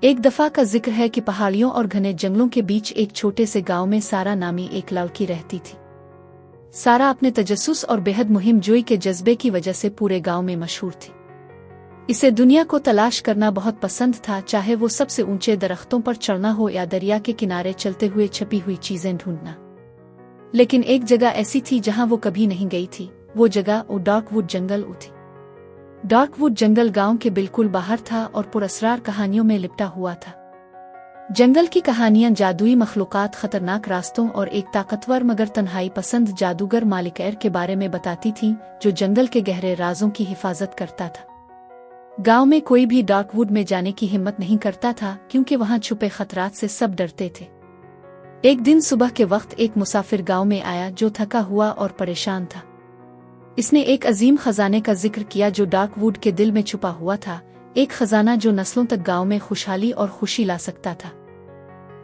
एक दफा का जिक्र है कि पहाड़ियों और घने जंगलों के बीच एक छोटे से गांव में सारा नामी एक लड़की रहती थी। सारा अपने तजस्सुस और बेहद मुहिम जोई के जज्बे की वजह से पूरे गांव में मशहूर थी। इसे दुनिया को तलाश करना बहुत पसंद था, चाहे वो सबसे ऊंचे दरख्तों पर चढ़ना हो या दरिया के किनारे चलते हुए छपी हुई चीजें ढूंढना। लेकिन एक जगह ऐसी थी जहां वो कभी नहीं गई थी। वो जगह वो डार्कवुड जंगल थी। डार्कवुड जंगल गांव के बिल्कुल बाहर था और पुरअसरार कहानियों में लिपटा हुआ था। जंगल की कहानियां जादुई मखलूकात, खतरनाक रास्तों और एक ताकतवर मगर तन्हाई पसंद जादूगर मालिकैर के बारे में बताती थीं, जो जंगल के गहरे राजों की हिफाजत करता था। गांव में कोई भी डार्कवुड में जाने की हिम्मत नहीं करता था, क्योंकि वहां छुपे खतरात से सब डरते थे। एक दिन सुबह के वक्त एक मुसाफिर गांव में आया जो थका हुआ और परेशान था। इसने एक अजीम खजाने का जिक्र किया जो डार्कवुड के दिल में छुपा हुआ था, एक खजाना जो नस्लों तक गांव में खुशहाली और खुशी ला सकता था।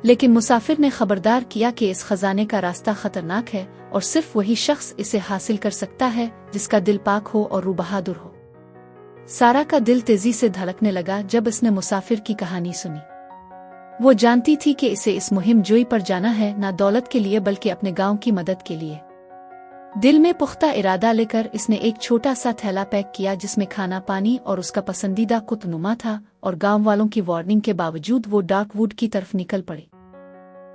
लेकिन मुसाफिर ने खबरदार किया कि इस खजाने का रास्ता खतरनाक है और सिर्फ वही शख्स इसे हासिल कर सकता है जिसका दिल पाक हो और रूह बहादुर हो। सारा का दिल तेजी से धड़कने लगा जब इसने मुसाफिर की कहानी सुनी। वो जानती थी कि इसे इस मुहिम जोई पर जाना है, ना दौलत के लिए बल्कि अपने गांव की मदद के लिए। दिल में पुख्ता इरादा लेकर इसने एक छोटा सा थैला पैक किया जिसमें खाना, पानी और उसका पसंदीदा कुतनुमा था, और गांव वालों की वार्निंग के बावजूद वो डार्कवुड की तरफ निकल पड़ी।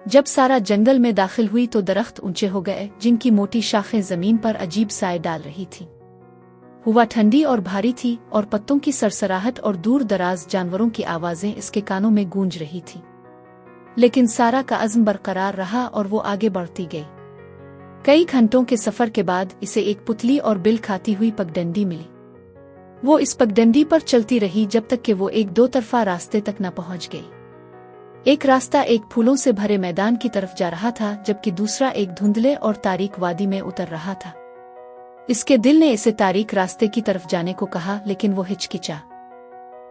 जब सारा जंगल में दाखिल हुई तो दरख्त ऊंचे हो गए, जिनकी मोटी शाखें जमीन पर अजीब साए डाल रही थीं। हवा ठंडी और भारी थी और पत्तों की सरसराहट और दूर दराज जानवरों की आवाजें इसके कानों में गूंज रही थी। लेकिन सारा का अज़्म बरकरार रहा और वो आगे बढ़ती गई। कई घंटों के सफर के बाद इसे एक पुतली और बिल खाती हुई पगडंडी मिली। वो इस पगडंडी पर चलती रही जब तक कि वो एक दो तरफा रास्ते तक न पहुंच गई। एक रास्ता एक फूलों से भरे मैदान की तरफ जा रहा था, जबकि दूसरा एक धुंधले और तारीक वादी में उतर रहा था। इसके दिल ने इसे तारीक रास्ते की तरफ जाने को कहा, लेकिन वो हिचकिचा।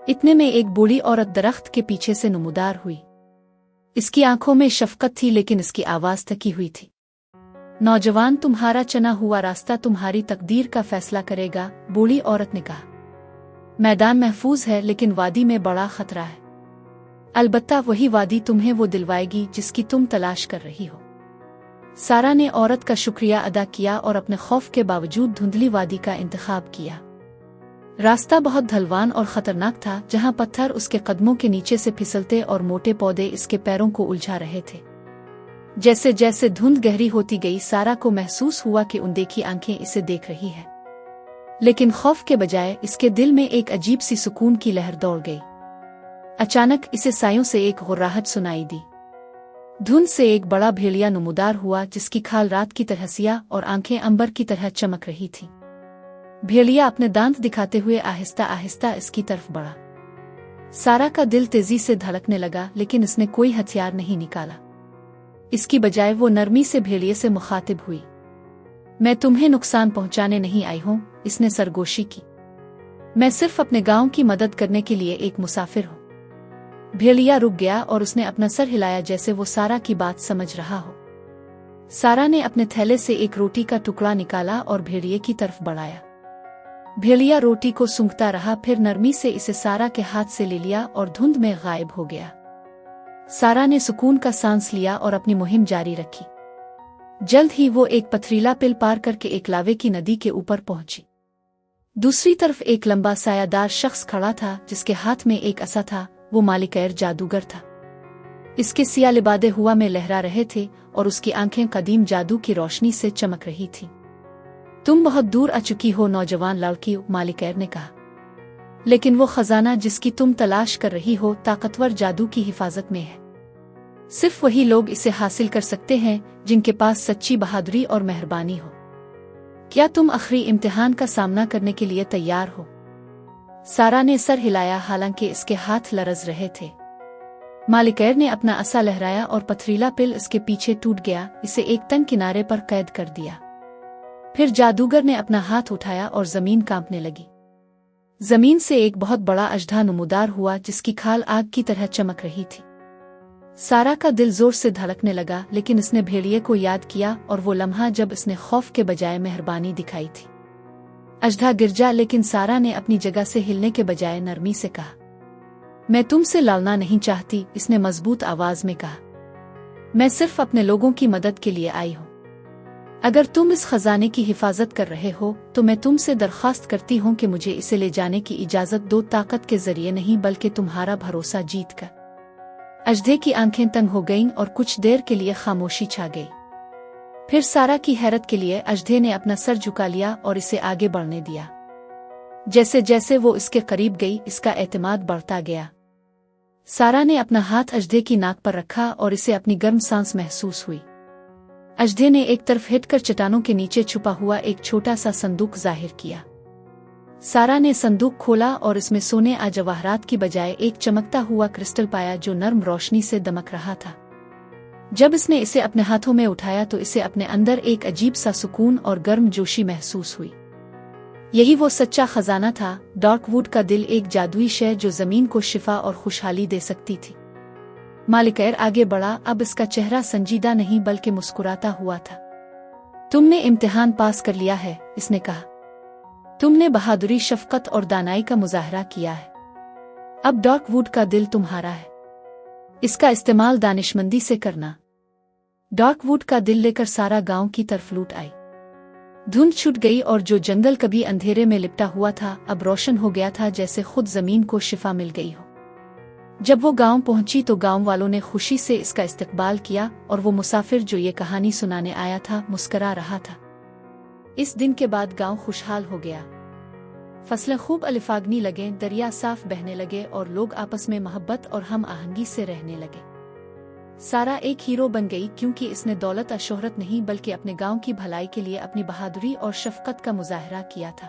इतने में एक बूढ़ी औरत दरख्त के पीछे से नुमदार हुई। इसकी आंखों में शफकत थी, लेकिन इसकी आवाज थकी हुई थी। नौजवान, तुम्हारा चना हुआ रास्ता तुम्हारी तकदीर का फैसला करेगा, बूढ़ी औरत ने कहा। मैदान महफूज है, लेकिन वादी में बड़ा खतरा है। अलबत्ता वही वादी तुम्हें वो दिलवाएगी जिसकी तुम तलाश कर रही हो। सारा ने औरत का शुक्रिया अदा किया और अपने खौफ के बावजूद धुंधली वादी का इंतखाब किया। रास्ता बहुत ढलवान और खतरनाक था, जहां पत्थर उसके कदमों के नीचे से फिसलते और मोटे पौधे इसके पैरों को उलझा रहे थे। जैसे जैसे धुंध गहरी होती गई, सारा को महसूस हुआ कि अनदेखी आंखें इसे देख रही है। लेकिन खौफ के बजाय इसके दिल में एक अजीब सी सुकून की लहर दौड़ गई। अचानक इसे सायों से एक गुर्राहट सुनाई दी। धुंध से एक बड़ा भेड़िया नुमदार हुआ, जिसकी खाल रात की तरह सिया और आंखें अंबर की तरह चमक रही थी। भेड़िया अपने दांत दिखाते हुए आहिस्ता आहिस्ता इसकी तरफ बढ़ा। सारा का दिल तेजी से धड़कने लगा, लेकिन इसने कोई हथियार नहीं निकाला। इसकी बजाय वो नरमी से भेड़िए से मुखातिब हुई। मैं तुम्हें नुकसान पहुंचाने नहीं आई हूं, इसने सरगोशी की। मैं सिर्फ अपने गांव की मदद करने के लिए एक मुसाफिर हूं। भेड़िया रुक गया और उसने अपना सर हिलाया, जैसे वो सारा की बात समझ रहा हो। सारा ने अपने थैले से एक रोटी का टुकड़ा निकाला और भेड़िए की तरफ बढ़ाया। भेड़िया रोटी को सूंघता रहा, फिर नरमी से इसे सारा के हाथ से ले लिया और धुंध में गायब हो गया। सारा ने सुकून का सांस लिया और अपनी मुहिम जारी रखी। जल्द ही वो एक पथरीला पिल पार करके एक लावे की नदी के ऊपर पहुंची। दूसरी तरफ एक लंबा सायादार शख्स खड़ा था, जिसके हाथ में एक असा था। वो मालिकैर जादूगर था। इसके सिया लिबादे हुआ में लहरा रहे थे और उसकी आंखें कदीम जादू की रोशनी से चमक रही थी। तुम बहुत दूर आ चुकी हो नौजवान लड़की, मालिकैर ने कहा। लेकिन वो खजाना जिसकी तुम तलाश कर रही हो ताकतवर जादू की हिफाजत में है। सिर्फ वही लोग इसे हासिल कर सकते हैं जिनके पास सच्ची बहादुरी और मेहरबानी हो। क्या तुम आखिरी इम्तिहान का सामना करने के लिए तैयार हो? सारा ने सर हिलाया, हालांकि इसके हाथ लरज रहे थे। मालिकैर ने अपना असा लहराया और पथरीला पिल इसके पीछे टूट गया, इसे एक तंग किनारे पर कैद कर दिया। फिर जादूगर ने अपना हाथ उठाया और जमीन कांपने लगी। जमीन से एक बहुत बड़ा अजदा नुमदार हुआ, जिसकी खाल आग की तरह चमक रही थी। सारा का दिल जोर से धड़कने लगा, लेकिन इसने भेड़िए को याद किया और वो लम्हा जब इसने खौफ के बजाय मेहरबानी दिखाई थी। अजदा गिर जा, लेकिन सारा ने अपनी जगह से हिलने के बजाय नरमी से कहा, मैं तुमसे लड़ना नहीं चाहती, इसने मजबूत आवाज में कहा। मैं सिर्फ अपने लोगों की मदद के लिए आई हूँ। अगर तुम इस खजाने की हिफाजत कर रहे हो तो मैं तुमसे दरख्वास्त करती हूँ कि मुझे इसे ले जाने की इजाजत दो, ताकत के जरिए नहीं बल्कि तुम्हारा भरोसा जीत कर। अजदे की आंखें तंग हो गईं और कुछ देर के लिए खामोशी छा गई। फिर सारा की हैरत के लिए अजदे ने अपना सर झुका लिया और इसे आगे बढ़ने दिया। जैसे जैसे वो इसके करीब गई, इसका एतमाद बढ़ता गया। सारा ने अपना हाथ अजदे की नाक पर रखा और इसे अपनी गर्म सांस महसूस हुई। अजदे ने एक तरफ हिटकर चट्टानों के नीचे छुपा हुआ एक छोटा सा संदूक जाहिर किया। सारा ने संदूक खोला और इसमें सोने आ जवाहरात की बजाय एक चमकता हुआ क्रिस्टल पाया जो नर्म रोशनी से दमक रहा था। जब इसने इसे अपने हाथों में उठाया तो इसे अपने अंदर एक अजीब सा सुकून और गर्म जोशी महसूस हुई। यही वो सच्चा खजाना था, डार्कवुड का दिल, एक जादुई शय जो जमीन को शिफा और खुशहाली दे सकती थी। मालिकैर आगे बढ़ा। अब इसका चेहरा संजीदा नहीं बल्कि मुस्कुराता हुआ था। तुमने इम्तिहान पास कर लिया है, इसने कहा। तुमने बहादुरी, शफकत और दानाई का मुजाहरा किया है। अब डार्कवुड का दिल तुम्हारा है। इसका इस्तेमाल दानिशमंदी से करना। डार्कवुड का दिल लेकर सारा गांव की तरफ लूट आई। धुंध छूट गई और जो जंगल कभी अंधेरे में लिपटा हुआ था अब रोशन हो गया था, जैसे खुद जमीन को शिफा मिल गई हो। जब वो गांव पहुंची तो गांव वालों ने खुशी से इसका इस्तकबाल किया और वो मुसाफिर जो ये कहानी सुनाने आया था मुस्करा रहा था। इस दिन के बाद गांव खुशहाल हो गया। फसलें खूब अलिफागनी लगे, दरिया साफ बहने लगे और लोग आपस में मोहब्बत और हम आहंगी से रहने लगे। सारा एक हीरो बन गई क्योंकि इसने दौलत और शोहरत नहीं बल्कि अपने गांव की भलाई के लिए अपनी बहादुरी और शफकत का मुजाहरा किया था।